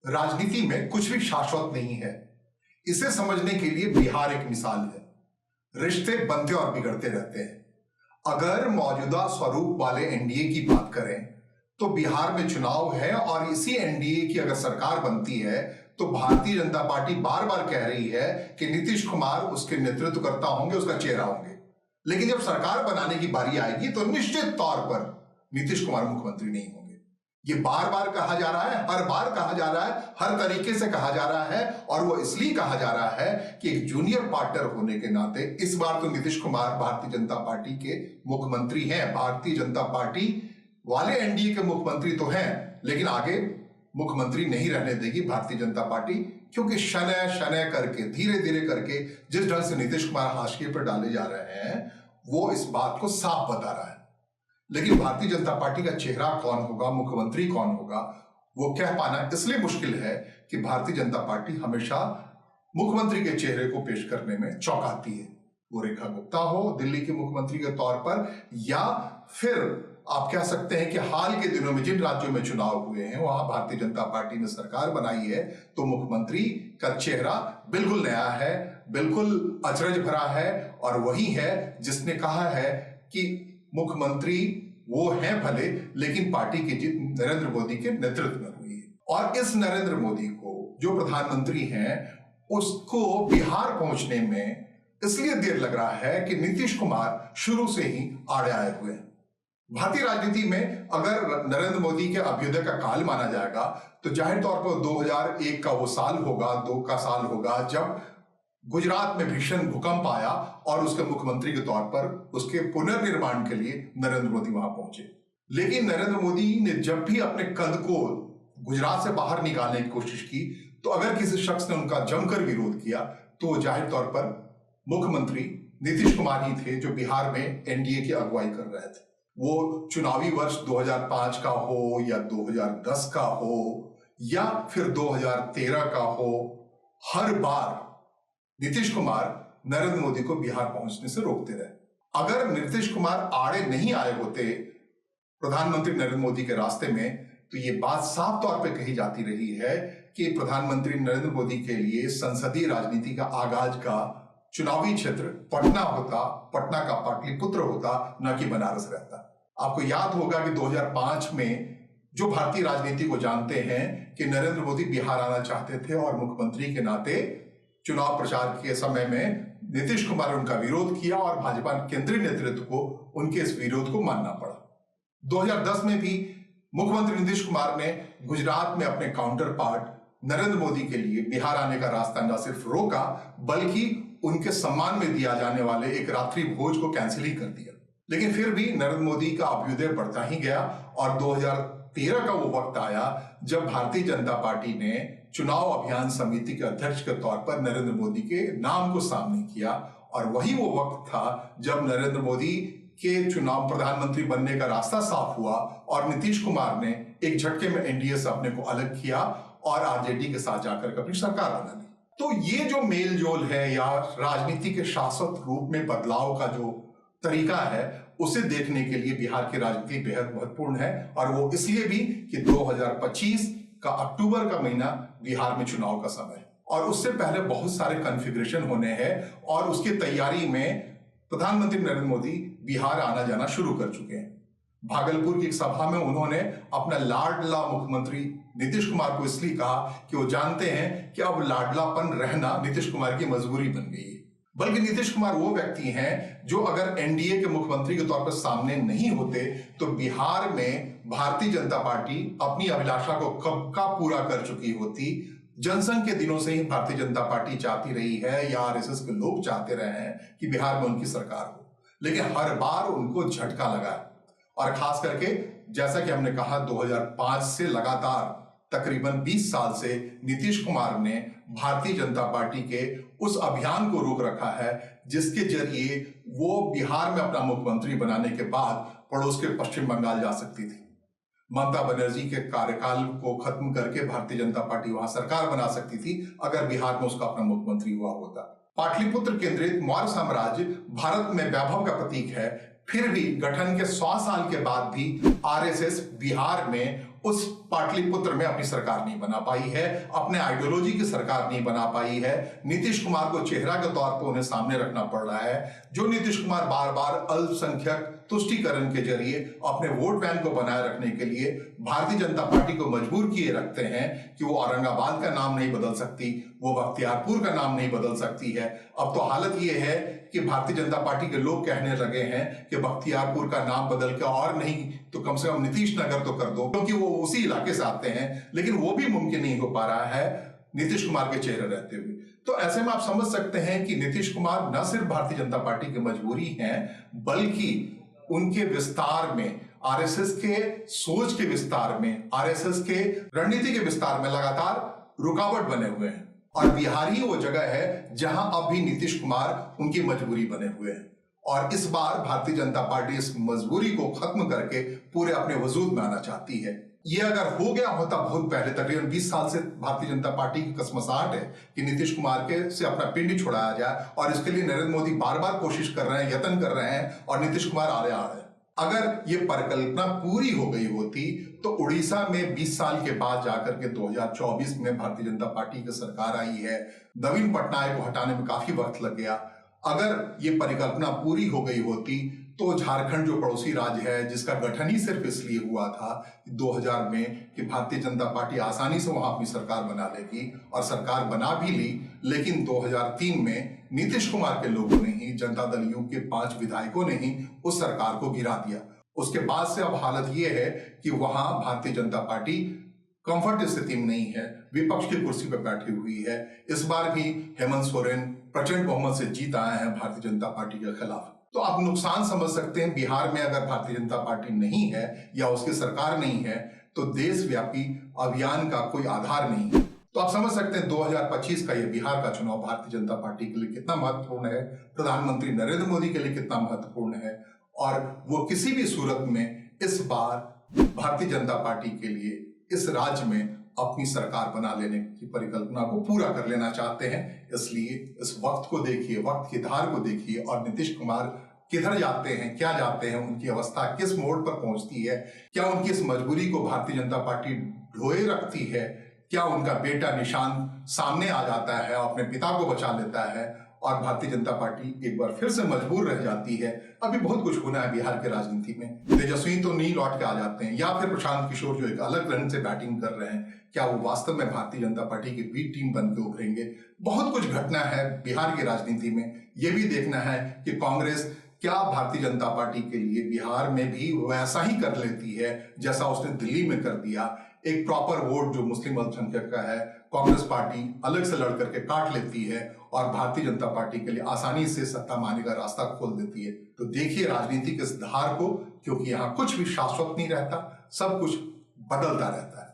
राजनीति में कुछ भी शाश्वत नहीं है। इसे समझने के लिए बिहार एक मिसाल है। रिश्ते बनते और बिगड़ते रहते हैं। अगर मौजूदा स्वरूप वाले एनडीए की बात करें तो बिहार में चुनाव है और इसी एनडीए की अगर सरकार बनती है तो भारतीय जनता पार्टी बार बार कह रही है कि नीतीश कुमार उसके नेतृत्वकर्ता होंगे, उसका चेहरा होंगे। लेकिन जब सरकार बनाने की बारी आएगी तो निश्चित तौर पर नीतीश कुमार मुख्यमंत्री नहीं होंगे। ये बार बार कहा जा रहा है, हर बार कहा जा रहा है, हर तरीके से कहा जा रहा है और वो इसलिए कहा जा रहा है कि एक जूनियर पार्टनर होने के नाते इस बार तो नीतीश कुमार भारतीय जनता पार्टी के मुख्यमंत्री हैं। भारतीय जनता पार्टी वाले एनडीए के मुख्यमंत्री तो हैं, लेकिन आगे मुख्यमंत्री नहीं रहने देगी भारतीय जनता पार्टी, क्योंकि शनय शनय करके धीरे धीरे करके जिस ढंग से नीतीश कुमार हाशिए पर डाले जा रहे हैं वो इस बात को साफ बता रहा है। लेकिन भारतीय जनता पार्टी का चेहरा कौन होगा, मुख्यमंत्री कौन होगा, वो कह पाना इसलिए मुश्किल है कि भारतीय जनता पार्टी हमेशा मुख्यमंत्री के चेहरे को पेश करने में चौंकाती है। वो रेखा गुप्ता हो दिल्ली के मुख्यमंत्री के तौर पर, या फिर आप कह सकते हैं कि हाल के दिनों में जिन राज्यों में चुनाव हुए हैं वहां भारतीय जनता पार्टी ने सरकार बनाई है तो मुख्यमंत्री का चेहरा बिल्कुल नया है, बिल्कुल अचरज भरा है और वही है जिसने कहा है कि मुख्यमंत्री वो है भले, लेकिन पार्टी की जीत नरेंद्र मोदी के नेतृत्व में हुई है। और इस नरेंद्र मोदी को जो प्रधानमंत्री हैं उसको बिहार पहुंचने में इसलिए देर लग रहा है कि नीतीश कुमार शुरू से ही आड़े आए हुए हैं। भारतीय राजनीति में अगर नरेंद्र मोदी के अभ्युदय का काल माना जाएगा तो जाहिर तौर पर 2001 का वो साल होगा, 2 का साल होगा जब गुजरात में भीषण भूकंप आया और उसके मुख्यमंत्री के तौर पर उसके पुनर्निर्माण के लिए नरेंद्र मोदी वहां पहुंचे। लेकिन नरेंद्र मोदी ने जब भी अपने कद को गुजरात से बाहर निकालने की कोशिश की तो अगर किसी शख्स ने उनका जमकर विरोध किया तो जाहिर तौर पर मुख्यमंत्री नीतीश कुमार ही थे जो बिहार में एनडीए की अगुवाई कर रहे थे। वो चुनावी वर्ष 2005 का हो या 2010 का हो या फिर 2013 का हो, हर बार नीतीश कुमार नरेंद्र मोदी को बिहार पहुंचने से रोकते रहे। अगर नीतीश कुमार आड़े नहीं आए होते प्रधानमंत्री नरेंद्र मोदी के रास्ते में तो ये बात साफ तौर पे कही जाती रही है कि प्रधानमंत्री नरेंद्र मोदी के लिए संसदीय राजनीति का आगाज का चुनावी क्षेत्र पटना होता, पटना का पाटलिपुत्र होता, न कि बनारस रहता। आपको याद होगा कि 2005 में जो भारतीय राजनीति को जानते हैं कि नरेंद्र मोदी बिहार आना चाहते थे और मुख्यमंत्री के नाते चुनाव प्रचार के समय में नीतीश कुमार ने उनका विरोध किया और भाजपा केंद्रीय नेतृत्व को उनके इस विरोध को मानना पड़ा। 2010 में भी मुख्यमंत्री नीतीश कुमार ने गुजरात में अपने काउंटर पार्ट नरेंद्र मोदी के लिए बिहार आने का रास्ता न सिर्फ रोका बल्कि उनके सम्मान में दिया जाने वाले एक रात्रि भोज को कैंसिल ही कर दिया। लेकिन फिर भी नरेंद्र मोदी का अभ्युदय बढ़ता ही गया और 2013 का वो वक्त आया जब भारतीय जनता पार्टी ने चुनाव अभियान समिति के अध्यक्ष के तौर पर नरेंद्र मोदी के नाम को सामने किया और वही वो वक्त था जब नरेंद्र मोदी के चुनाव प्रधानमंत्री बनने का रास्ता साफ हुआ और नीतीश कुमार ने एक झटके में एनडीए से अपने को अलग किया और आरजेडी के साथ जाकर अपनी सरकार बना ली। तो ये जो मेल जोल है या राजनीति के शाश्वत रूप में बदलाव का जो तरीका है उसे देखने के लिए बिहार की राजनीति बेहद महत्वपूर्ण है और वो इसलिए भी कि 2025 का अक्टूबर का महीना बिहार में चुनाव का समय है और उससे पहले बहुत सारे कॉन्फ़िगरेशन होने हैं और उसकी तैयारी में प्रधानमंत्री नरेंद्र मोदी बिहार आना जाना शुरू कर चुके हैं। भागलपुर की एक सभा में उन्होंने अपना लाडला मुख्यमंत्री नीतीश कुमार को इसलिए कहा कि वो जानते हैं कि अब लाडलापन रहना नीतीश कुमार की मजबूरी बन गई है। बल्कि नीतीश कुमार वो व्यक्ति हैं जो अगर एनडीए के मुख्यमंत्री के तौर पर सामने नहीं होते तो बिहार में भारतीय जनता पार्टी अपनी अभिलाषा को कब का पूरा कर चुकी होती। जनसंघ के दिनों से ही भारतीय जनता पार्टी चाहती रही है या आरएसएस के लोग चाहते रहे हैं कि बिहार में उनकी सरकार हो, लेकिन हर बार उनको झटका लगा और खास करके जैसा कि हमने कहा 2005 से लगातार तकरीबन 20 साल से नीतीश कुमार ने भारतीय जनता पार्टी के उस अभियान को रोक रखा है जिसके जरिए वो बिहार में अपना मुख्यमंत्री बनाने के बाद पड़ोस के पश्चिम बंगाल जा सकती थी। ममता बनर्जी के कार्यकाल को खत्म करके भारतीय जनता पार्टी वहां सरकार बना सकती थी अगर बिहार में उसका अपना मुख्यमंत्री हुआ होता। पाटलिपुत्र केंद्रित मौर्य साम्राज्य भारत में वैभव का प्रतीक है, फिर भी गठन के 100 साल के बाद भी आरएसएस बिहार में उस पाटलिपुत्र में अपनी सरकार नहीं बना पाई है, अपने आइडियोलॉजी की सरकार नहीं बना पाई है। नीतीश कुमार को चेहरा के तौर पर उन्हें सामने रखना पड़ रहा है। जो नीतीश कुमार बार बार अल्पसंख्यक तुष्टीकरण के जरिए अपने वोट बैंक को बनाए रखने के लिए भारतीय जनता पार्टी को मजबूर किए रखते हैं कि वो औरंगाबाद का नाम नहीं बदल सकती, वो बख्तियारपुर का नाम नहीं बदल सकती है। अब तो हालत ये है कि भारतीय जनता पार्टी के लोग कहने लगे हैं कि बख्तियारपुर का नाम बदल के और नहीं तो कम से कम नीतीश नगर तो कर दो, क्योंकि वो उसी इलाके से आते हैं। लेकिन वो भी मुमकिन नहीं हो पा रहा है नीतीश कुमार के चेहरे रहते हुए। तो ऐसे में आप समझ सकते हैं कि नीतीश कुमार न सिर्फ भारतीय जनता पार्टी की मजबूरी है, बल्कि उनके विस्तार में, आरएसएस के सोच के विस्तार में, आरएसएस के रणनीति के विस्तार में लगातार रुकावट बने हुए हैं। और बिहार ही वो जगह है जहां अब भी नीतीश कुमार उनकी मजबूरी बने हुए हैं। और इस बार भारतीय जनता पार्टी इस मजबूरी को खत्म करके पूरे अपने वजूद में आना चाहती है। ये अगर हो गया होता बहुत पहले, तकरीबन 20 साल से भारतीय जनता पार्टी की कसमसाहट है कि नीतीश कुमार के से अपना पिंड छुड़ाया जाए, और इसके लिए नरेंद्र मोदी बार बार कोशिश कर रहे हैं, यत्न कर रहे हैं, और नीतीश कुमार आ रहे हैं। अगर ये परिकल्पना पूरी हो गई होती तो उड़ीसा में 20 साल के बाद जाकर के 2024 में भारतीय जनता पार्टी की सरकार आई है। नवीन पटनायक को हटाने में काफी वक्त लग गया। अगर ये परिकल्पना पूरी हो गई होती तो झारखंड जो पड़ोसी राज्य है, जिसका गठन ही सिर्फ इसलिए हुआ था 2000 में कि भारतीय जनता पार्टी आसानी से वहां अपनी सरकार बना लेगी, और सरकार बना भी ली, लेकिन 2003 में नीतीश कुमार के लोगों ने ही, जनता दल यू के 5 विधायकों ने ही उस सरकार को गिरा दिया। उसके बाद से अब हालत यह है कि वहां भारतीय जनता पार्टी कंफर्ट स्थिति में नहीं है, विपक्ष की कुर्सी पर बैठी हुई है। इस बार भी हेमंत सोरेन प्रचंड बहुमत से जीत आए हैं भारतीय जनता पार्टी के खिलाफ। तो आप नुकसान समझ सकते हैं, बिहार में अगर भारतीय जनता पार्टी नहीं है या उसकी सरकार नहीं है तो देशव्यापी अभियान का कोई आधार नहीं है। तो आप समझ सकते हैं 2025 का ये बिहार का चुनाव भारतीय जनता पार्टी के लिए कितना महत्वपूर्ण है, प्रधानमंत्री नरेंद्र मोदी के लिए कितना महत्वपूर्ण है, और वो किसी भी सूरत में इस बार भारतीय जनता पार्टी के लिए इस राज्य में अपनी सरकार बना लेने की परिकल्पना को पूरा कर लेना चाहते हैं। इसलिए इस वक्त को देखिए, वक्त की धार को देखिए, और नीतीश कुमार किधर जाते हैं, क्या जाते हैं, उनकी अवस्था किस मोड़ पर पहुंचती है, क्या उनकी इस मजबूरी को भारतीय जनता पार्टी ढोए रखती है, क्या उनका बेटा निशान सामने आ जाता है, अपने पिता को बचा लेता है, और भारतीय जनता पार्टी एक बार फिर से मजबूर रह जाती है। अभी बहुत कुछ होना है बिहार के राजनीति में। तेजस्वी तो नहीं लौट के आ जाते हैं, या फिर प्रशांत किशोर जो एक अलग रंग से बैटिंग कर रहे हैं, क्या वो वास्तव में भारतीय जनता पार्टी की बी टीम बन के उभरेंगे। बहुत कुछ घटना है बिहार की राजनीति में। यह भी देखना है कि कांग्रेस क्या भारतीय जनता पार्टी के लिए बिहार में भी वैसा ही कर लेती है जैसा उसने दिल्ली में कर दिया। एक प्रॉपर वोट जो मुस्लिम अल्पसंख्यक का है, कांग्रेस पार्टी अलग से लड़ करके काट लेती है और भारतीय जनता पार्टी के लिए आसानी से सत्ता माने का रास्ता खोल देती है। तो देखिए राजनीति के इस धार को, क्योंकि यहां कुछ भी शाश्वत नहीं रहता, सब कुछ बदलता रहता है।